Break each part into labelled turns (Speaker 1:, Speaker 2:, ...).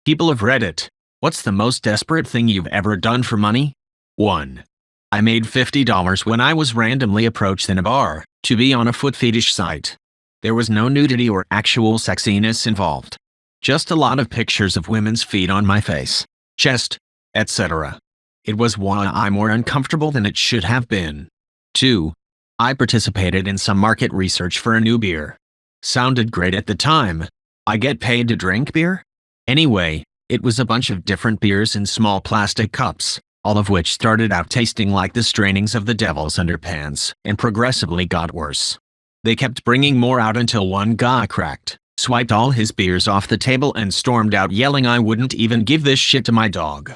Speaker 1: People of Reddit, what's the most desperate thing you've ever done for money? 1. I made $50 when I was randomly approached in a bar to be on a foot fetish site. There was no nudity or actual sexiness involved. Just a lot of pictures of women's feet on my face, chest, etc. It was way more uncomfortable than it should have been. 2. I participated in some market research for a new beer. Sounded great at the time. I get paid to drink beer? Anyway, it was a bunch of different beers in small plastic cups, all of which started out tasting like the strainings of the devil's underpants and progressively got worse. They kept bringing more out until one guy cracked, swiped all his beers off the table and stormed out yelling I wouldn't even give this shit to my dog.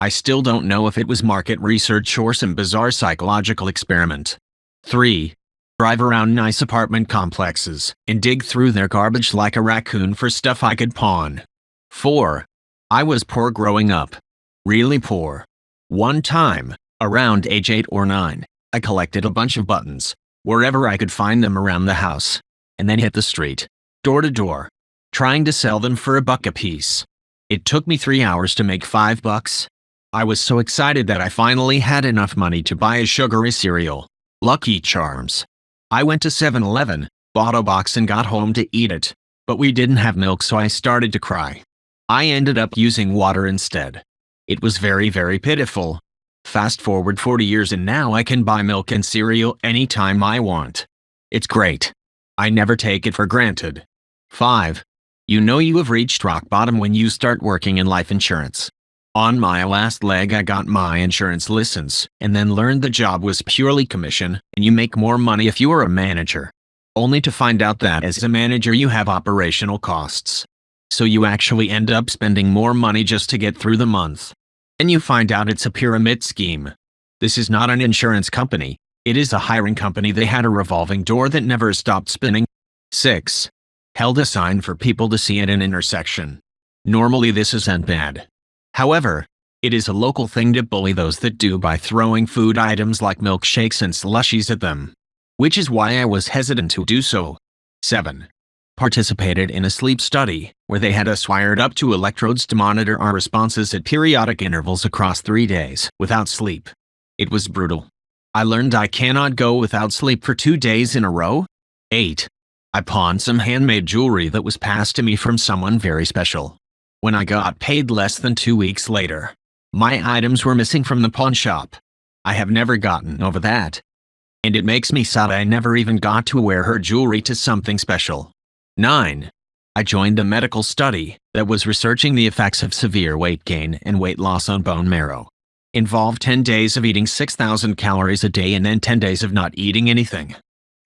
Speaker 1: I still don't know if it was market research or some bizarre psychological experiment. 3. Drive around nice apartment complexes and dig through their garbage like a raccoon for stuff I could pawn. 4. I was poor growing up. Really poor. One time, around age 8 or 9, I collected a bunch of buttons, wherever I could find them around the house, and then hit the street, door to door, trying to sell them for $1 a piece. It took me 3 hours to make $5. I was so excited that I finally had enough money to buy a sugary cereal, Lucky Charms. I went to 7-Eleven, bought a box and got home to eat it, but we didn't have milk so I started to cry. I ended up using water instead. It was very, very pitiful. Fast forward 40 years and now I can buy milk and cereal anytime I want. It's great. I never take it for granted. 5. You know you have reached rock bottom when you start working in life insurance. On my last leg I got my insurance license and then learned the job was purely commission and you make more money if you are a manager. Only to find out that as a manager you have operational costs. So you actually end up spending more money just to get through the month. And you find out it's a pyramid scheme. This is not an insurance company, it is a hiring company. They had a revolving door that never stopped spinning. 6. Held a sign for people to see at an intersection. Normally this isn't bad. However, it is a local thing to bully those that do by throwing food items like milkshakes and slushies at them. Which is why I was hesitant to do so. 7. Participated in a sleep study, where they had us wired up to electrodes to monitor our responses at periodic intervals across 3 days, without sleep. It was brutal. I learned I cannot go without sleep for 2 days in a row. 8. I pawned some handmade jewelry that was passed to me from someone very special. When I got paid less than 2 weeks later, my items were missing from the pawn shop. I have never gotten over that. And it makes me sad I never even got to wear her jewelry to something special. 9. I joined a medical study that was researching the effects of severe weight gain and weight loss on bone marrow. Involved 10 days of eating 6,000 calories a day and then 10 days of not eating anything.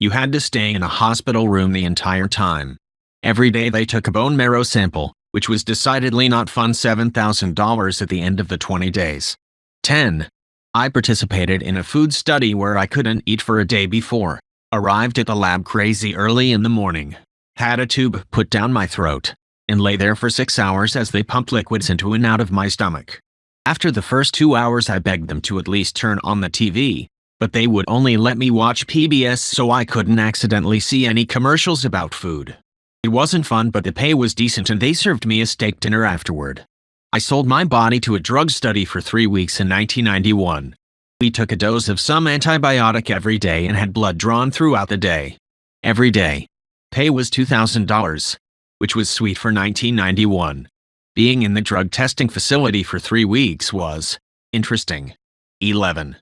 Speaker 1: You had to stay in a hospital room the entire time. Every day they took a bone marrow sample, which was decidedly not fun. $7,000 at the end of the 20 days. 10. I participated in a food study where I couldn't eat for a day before. Arrived at the lab crazy early in the morning. Had a tube put down my throat, and lay there for 6 hours as they pumped liquids into and out of my stomach. After the first 2 hours I begged them to at least turn on the TV, but they would only let me watch PBS so I couldn't accidentally see any commercials about food. It wasn't fun but the pay was decent and they served me a steak dinner afterward. I sold my body to a drug study for 3 weeks in 1991. We took a dose of some antibiotic every day and had blood drawn throughout the day. Every day. Pay was $2,000, which was sweet for 1991. Being in the drug testing facility for 3 weeks was interesting. 11.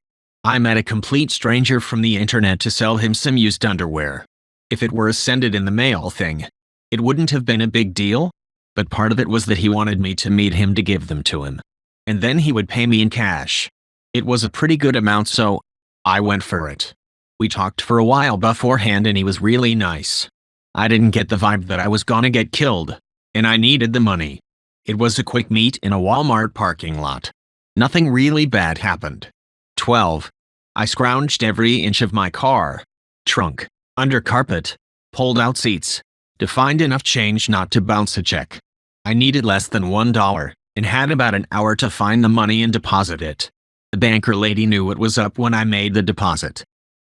Speaker 1: I met a complete stranger from the internet to sell him some used underwear. If it were a send it in the mail thing, it wouldn't have been a big deal, but part of it was that he wanted me to meet him to give them to him. And then he would pay me in cash. It was a pretty good amount so I went for it. We talked for a while beforehand and he was really nice. I didn't get the vibe that I was gonna get killed, and I needed the money. It was a quick meet in a Walmart parking lot. Nothing really bad happened. 12. I scrounged every inch of my car, trunk, under carpet, pulled out seats, to find enough change not to bounce a check. I needed less than $1, and had about an hour to find the money and deposit it. The banker lady knew what was up when I made the deposit.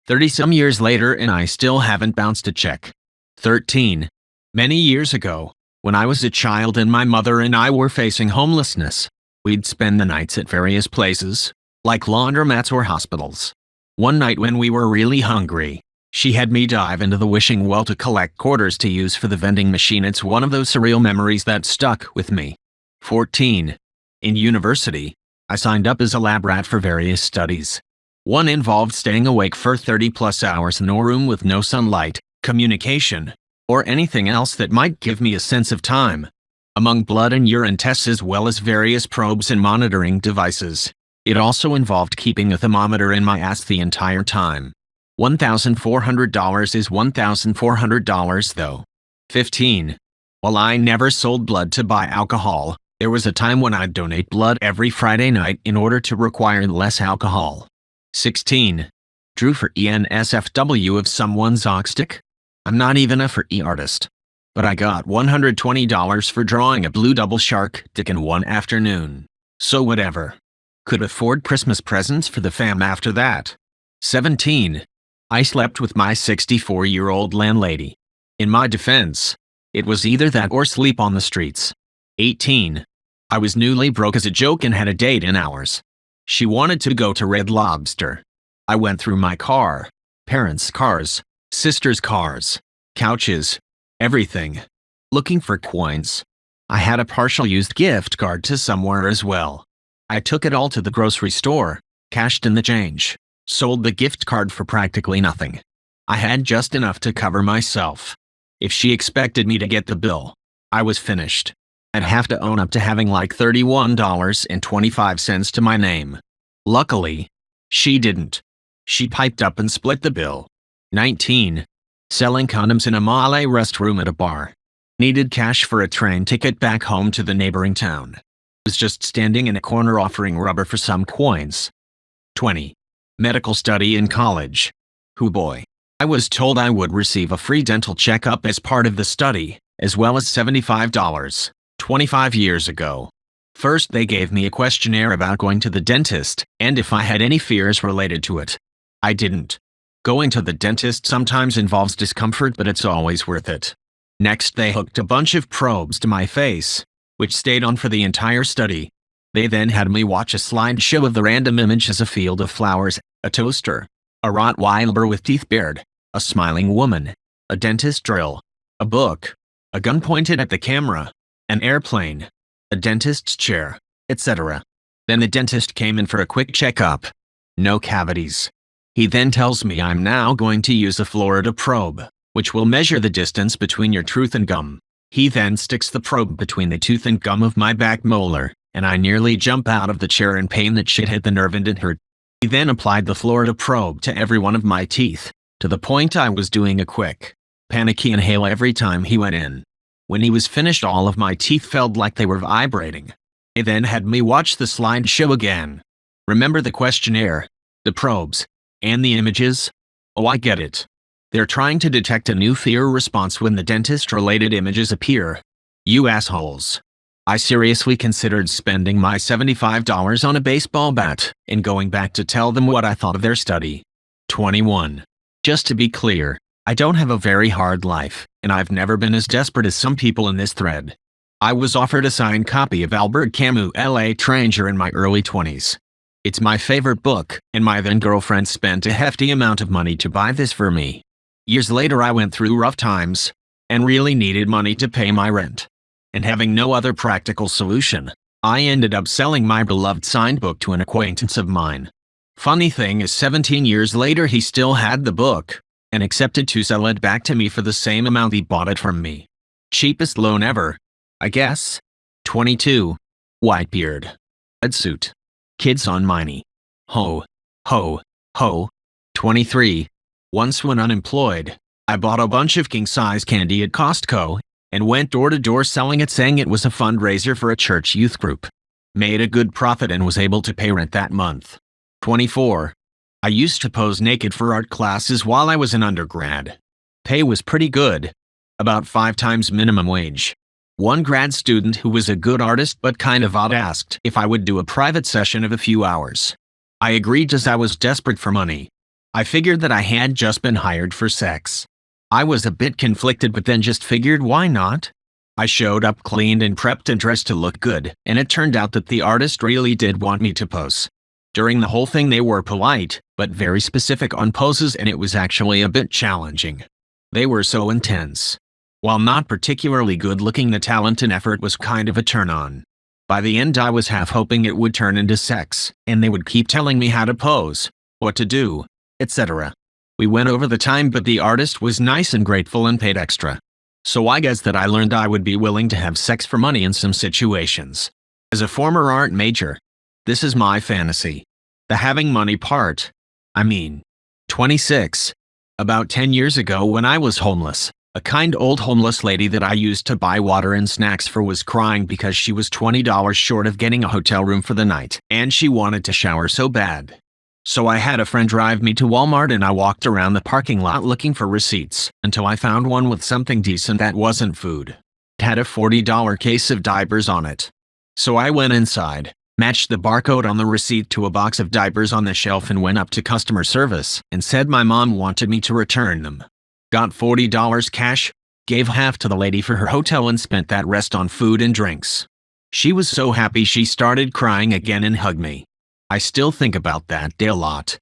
Speaker 1: 30-some years later and I still haven't bounced a check. 13. Many years ago, When I was a child and my mother and I were facing homelessness, we'd spend the nights at various places, like laundromats or hospitals. One night when we were really hungry, she had me dive into the wishing well to collect quarters to use for the vending machine. It's one of those surreal memories that stuck with me. 14. In university, I signed up as a lab rat for various studies. One involved staying awake for 30+ hours in a room with no sunlight, communication, or anything else that might give me a sense of time. Among blood and urine tests as well as various probes and monitoring devices, it also involved keeping a thermometer in my ass the entire time. $1,400 is $1,400 though. 15. While I never sold blood to buy alcohol, there was a time when I'd donate blood every Friday night in order to require less alcohol. 16. Drew for ENSFW of someone's oxstick? I'm not even a for E artist. But I got $120 for drawing a blue double shark dick in one afternoon. So whatever. Could afford Christmas presents for the fam after that. 17. I slept with my 64-year-old landlady. In my defense, it was either that or sleep on the streets. 18. I was newly broke as a joke and had a date in hours. She wanted to go to Red Lobster. I went through my car, parents' cars, sisters' cars, couches, everything, looking for coins. I had a partial used gift card to somewhere as well. I took it all to the grocery store, cashed in the change, sold the gift card for practically nothing. I had just enough to cover myself. If she expected me to get the bill, I was finished. I'd have to own up to having like $31.25 to my name. Luckily, she didn't. She piped up and split the bill. 19. Selling condoms in a Malay restroom at a bar. Needed cash for a train ticket back home to the neighboring town. Was just standing in a corner offering rubber for some coins. 20. Medical study in college. Hoo boy. I was told I would receive a free dental checkup as part of the study, as well as $75. 25 years ago. First they gave me a questionnaire about going to the dentist, and if I had any fears related to it. I didn't. Going to the dentist sometimes involves discomfort, but it's always worth it. Next they hooked a bunch of probes to my face, which stayed on for the entire study. They then had me watch a slideshow of the random images: a field of flowers, a toaster, a Rottweiler with teeth bared, a smiling woman, a dentist drill, a book, a gun pointed at the camera, an airplane, a dentist's chair, etc. Then the dentist came in for a quick checkup. No cavities. He then tells me I'm now going to use a Florida probe, which will measure the distance between your tooth and gum. He then sticks the probe between the tooth and gum of my back molar, and I nearly jump out of the chair in pain. That shit hit the nerve and it hurt. He then applied the Florida probe to every one of my teeth, to the point I was doing a quick, panicky inhale every time he went in. When he was finished, all of my teeth felt like they were vibrating. He then had me watch the slideshow again. Remember the questionnaire, the probes, and the images? Oh, I get it. They're trying to detect a new fear response when the dentist-related images appear. You assholes. I seriously considered spending my $75 on a baseball bat and going back to tell them what I thought of their study. 21. Just to be clear, I don't have a very hard life, and I've never been as desperate as some people in this thread. I was offered a signed copy of Albert Camus' L'Étranger in my early 20s. It's my favorite book, and my then-girlfriend spent a hefty amount of money to buy this for me. Years later I went through rough times, and really needed money to pay my rent. And having no other practical solution, I ended up selling my beloved signed book to an acquaintance of mine. Funny thing is, 17 years later he still had the book, and accepted to sell it back to me for the same amount he bought it from me. Cheapest loan ever, I guess. 22. Whitebeard. Red suit. Kids on miney. Ho. Ho. Ho. 23. Once when unemployed, I bought a bunch of king-size candy at Costco, and went door to door selling it, saying it was a fundraiser for a church youth group. Made a good profit and was able to pay rent that month. 24. I used to pose naked for art classes while I was an undergrad. Pay was pretty good, about 5 times minimum wage. One grad student who was a good artist but kind of odd asked if I would do a private session of a few hours. I agreed as I was desperate for money. I figured that I had just been hired for sex. I was a bit conflicted, but then just figured why not? I showed up cleaned and prepped and dressed to look good, and it turned out that the artist really did want me to pose. During the whole thing they were polite, but very specific on poses, and it was actually a bit challenging. They were so intense. While not particularly good looking, the talent and effort was kind of a turn on. By the end I was half hoping it would turn into sex, and they would keep telling me how to pose, what to do, etc. We went over the time, but the artist was nice and grateful and paid extra. So I guess that I learned I would be willing to have sex for money in some situations. As a former art major, this is my fantasy. The having money part. 26. About 10 years ago when I was homeless, a kind old homeless lady that I used to buy water and snacks for was crying because she was $20 short of getting a hotel room for the night, and she wanted to shower so bad. So I had a friend drive me to Walmart and I walked around the parking lot looking for receipts until I found one with something decent that wasn't food. It had a $40 case of diapers on it. So I went inside, matched the barcode on the receipt to a box of diapers on the shelf, and went up to customer service and said my mom wanted me to return them. Got $40 cash, gave half to the lady for her hotel, and spent that rest on food and drinks. She was so happy she started crying again and hugged me. I still think about that day a lot.